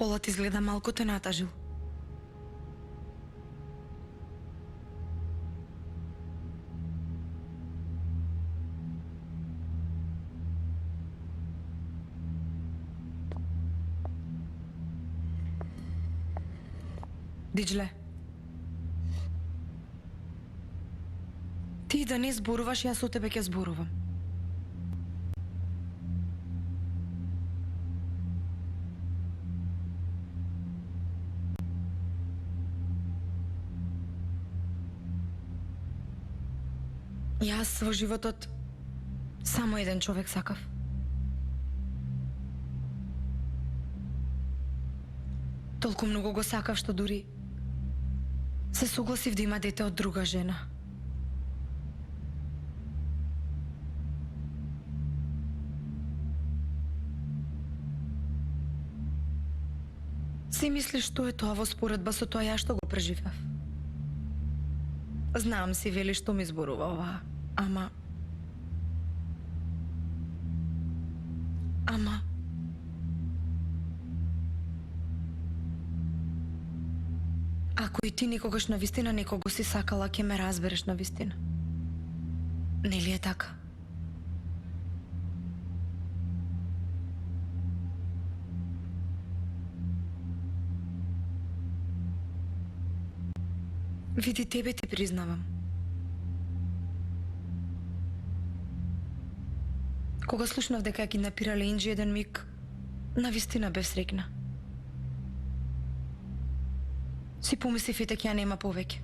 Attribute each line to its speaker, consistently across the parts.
Speaker 1: Полот изгледа малку те натажил. Диџле, ти да не зборуваш, јас со тебе ќе зборувам. Јас во животот само еден човек сакав. Толку многу го сакав што дури се согласив да има дете од друга жена. Си мислиш што е тоа во споредба со тоа ја што го преживев? Знам, си вели што ми зборува оваа, ама ако и ти никогаш на вистина некого си сакала, ќе ме разбереш на вистина. Нели е така? Види, тебе ти признавам. Кога слушнав дека ја киднапирале Инџи еден миг, навистина бев среќна. Си помислив и дека ја нема повеќе.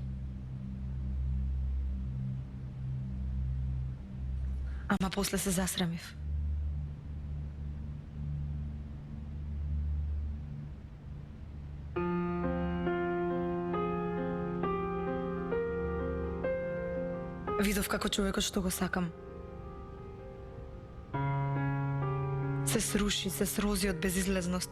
Speaker 1: Ама после се засрамив. Видов како човекот што го сакам се сруши, се срози од безизлезност.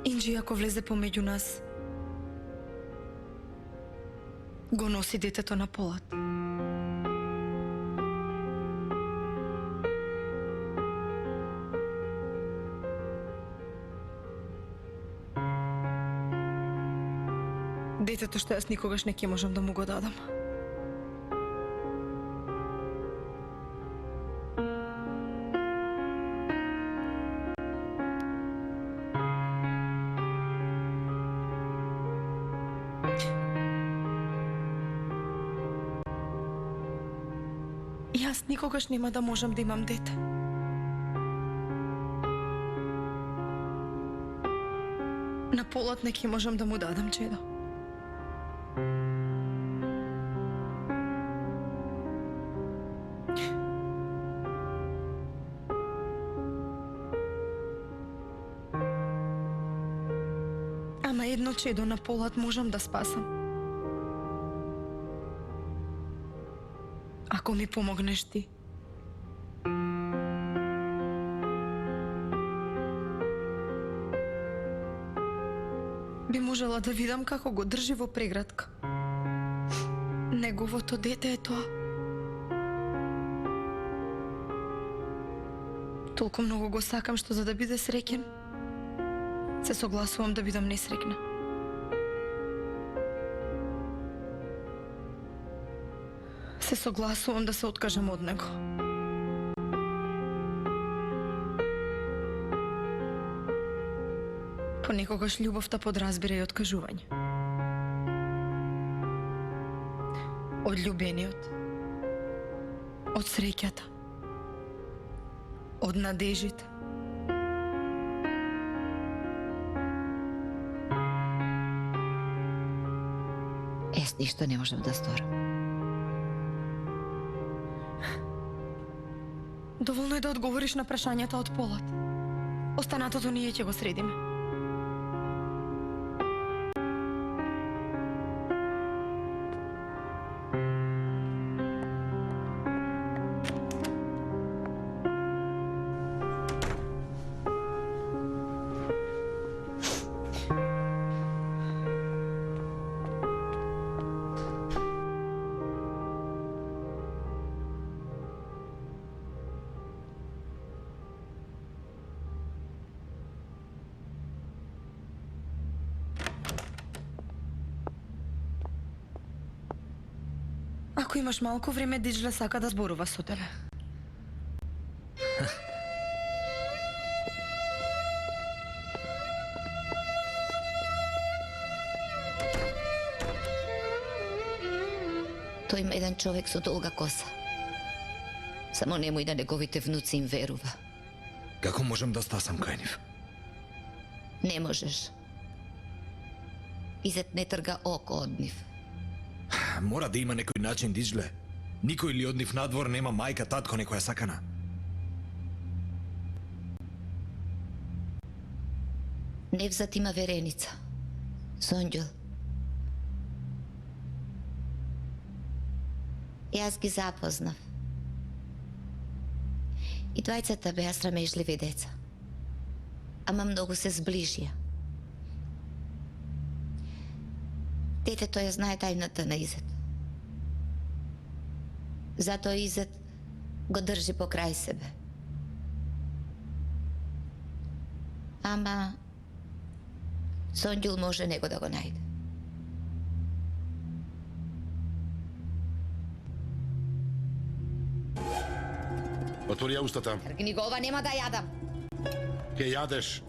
Speaker 1: Инџи, ако влезе помеѓу нас, го носи детето на Полот. Детето што јас никогаш не ќе можам да му го дадам. Јас никогаш нема да можам да имам дете. На Полот не ќе можам да му дадам чедо. Ама едно чедо на Полот можам да спасам. Ако ми помогнеш ти. Би можела да видам како го држи во преградка. Неговото дете е тоа. Толку многу го сакам што за да биде среќен, се согласувам да бидам несреќна. Се согласувам да се откажам од него. Понекогаш љубовта подразбира и откажување. Од љубениот, од среќата, од надежите.
Speaker 2: Јас ништо не можам да сторам.
Speaker 1: Доволно е да одговориш на прашањата од Полот. Останатото ние ќе го средиме. Ако имаш малку време, Диџле сака да зборува со тебе.
Speaker 2: Тој има еден човек со долга коса. Само немој да неговите внуци им верува.
Speaker 3: Како можам да стасам кај нив?
Speaker 2: Не можеш. Изет не трга око од нив.
Speaker 3: Мора да има некој начин, Диџле. Никој ли од нив надвор нема мајка, татко, некоја сакана?
Speaker 2: Невзат има вереница. Сонѓул. Јас ги запознав. И двајцата беа срамежливи деца. Ама многу се зближија. Детето ја знае тајната на Изет. Затоа Изет го држи покрај себе. Ама Сонѓул може него да го најде.
Speaker 4: Отвори ја устата.
Speaker 2: Тргни го, ова нема да јадам.
Speaker 4: Ке јадеш.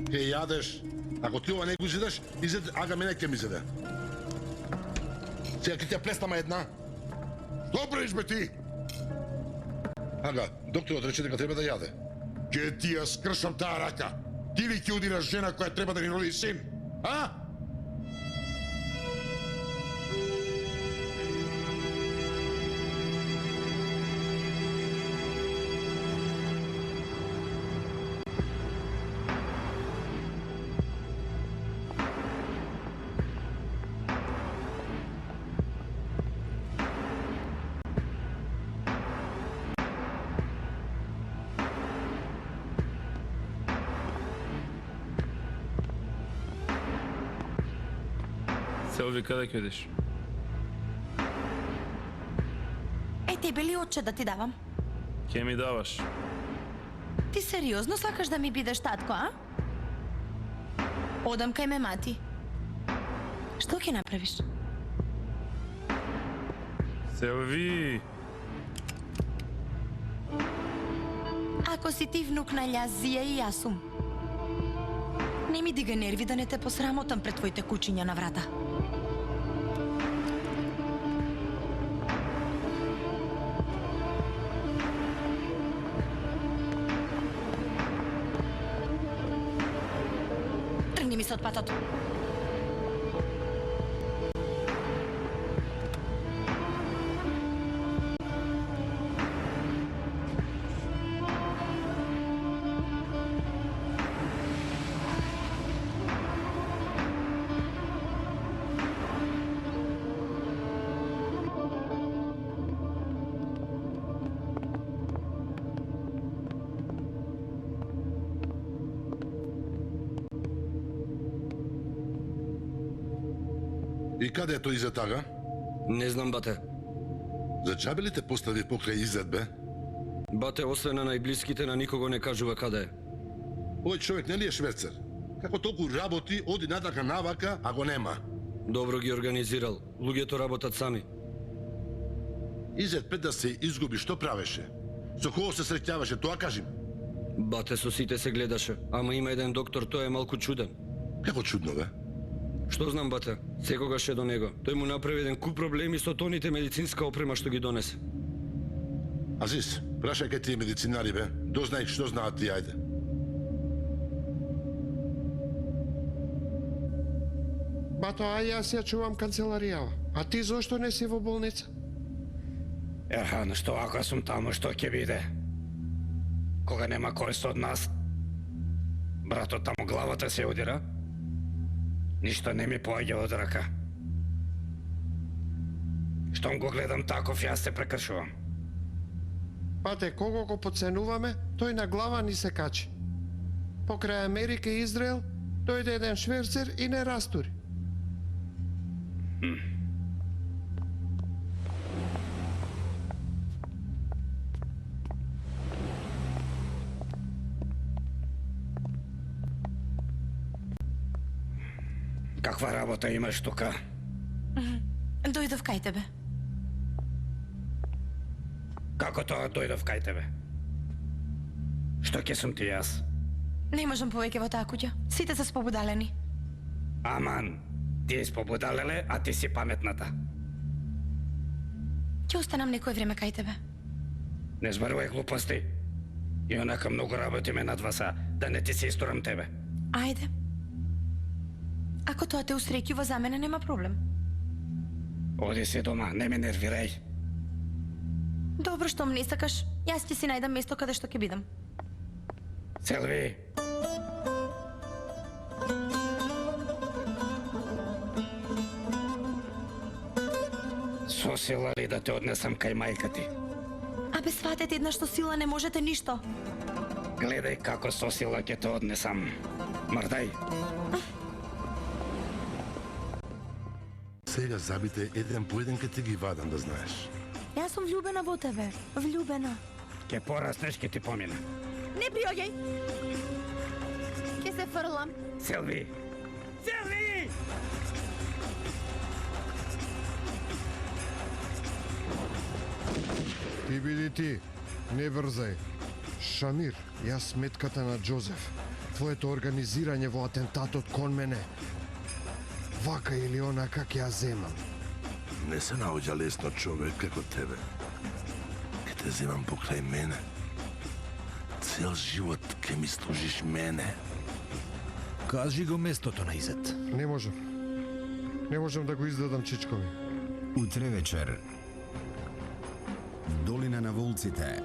Speaker 4: Ке јадеш. Ако ти ова не го изедеш, изед, ага мене ке ми изеде. Сега ќе ќе плеснама една. Добро избе ти! Ага, докторот рече дека треба да јаде. Ке ти ја скршам таа рака. Ти ли ќе удираш жена која треба да ни роди син? А?
Speaker 5: Селви, каде ќе одиш?
Speaker 1: Тебе ли отче да ти давам?
Speaker 5: Ке ми даваш?
Speaker 1: Ти сериозно сакаш да ми бидеш татко, а? Одам кај ме мати. Што ќе направиш?
Speaker 5: Селви!
Speaker 1: Ако си ти внук на Љазија и јас сум. Не ми дига нерви да не те посрамотам пред твоите кучиња на врата. Тргни ми се од патот.
Speaker 4: И каде е тој Изет, ага?
Speaker 6: Не знам, бате.
Speaker 4: За џабе ли те постави покрај Изет, бе?
Speaker 6: Бате, освен на најблиските, на никого не кажува каде е.
Speaker 4: Овој човек не ли е шверцер? Како толку работи, оди натака навака, а го нема.
Speaker 6: Добро ги организирал. Луѓето работат сами.
Speaker 4: Изет пред да се изгуби, што правеше? Со кого се среќаваше, тоа кажи ми.
Speaker 6: Бате, со сите се гледаше. Ама има еден доктор, тој е малку чуден.
Speaker 4: Како чудно, бе?
Speaker 6: Што знам, бате? Секогаш е до него. Тој му направи еден куп проблеми со тоните медицинска опрема што ги донесе.
Speaker 4: Азис, прашај кај тие медицинари, бе. Дознај што знаат ти, ајде.
Speaker 7: Бато, а јас ја чувам канцеларијава. А ти зошто не си во болница?
Speaker 8: Ерхан, што ако сум таму, што ќе биде? Кога нема корист од нас, брато, таму главата се удира, ништо не ми поаѓа од рака. Штом го гледам таков, јас се прекршувам.
Speaker 7: Бате, кого го подценуваме, тој на глава ни се качи. Покрај Америка и Израел, дојде еден шверцер и не растури.
Speaker 8: Каква работа имаш тука?
Speaker 1: Дојдов кај тебе.
Speaker 8: Како тоа дојдов кај тебе? Што ќе сум ти јас?
Speaker 1: Не можам повеќе во таа куќа. Сите се спобудалени.
Speaker 8: Аман, ти си побудалеле, а ти си паметната.
Speaker 1: Ќе останам некој време кај тебе.
Speaker 8: Не зборувај глупости. И онака многу работиме над васа, да не ти се исторам тебе.
Speaker 1: Ајде. Ако тоа те усреќува, за мене нема проблем.
Speaker 8: Оди си дома, не ме нервирај.
Speaker 1: Добро, штом не сакаш, јас ќе си најдам место каде што ќе бидам.
Speaker 8: Селви, со сила ли да те однесам кај мајка ти?
Speaker 1: Абе, сватете една што сила не можете ништо.
Speaker 8: Гледај како со сила ќе те однесам. Мрдај.
Speaker 9: Сега забите еден по еден ке ти ги вадам, да знаеш.
Speaker 1: Јас сум влюбена во тебе. Влюбена.
Speaker 8: Ке пораснеш, ке ти помина.
Speaker 1: Не приоѓај. Ќе се фрлам.
Speaker 8: Селви! Селви!
Speaker 7: Ти биди ти, не врзај. Шамир, јас сметката на Џозеф. Твоето организирање во атентатот кон мене. Вака или онака ќе ја земам.
Speaker 9: Не се наоѓа лесно човек како тебе. Ке те земам покрај мене. Цел живот ке ми служиш мене.
Speaker 3: Кажи го местото на Изет.
Speaker 7: Не можам. Не можам да го издадам чичко ми.
Speaker 10: Утре вечер. Долина на волците.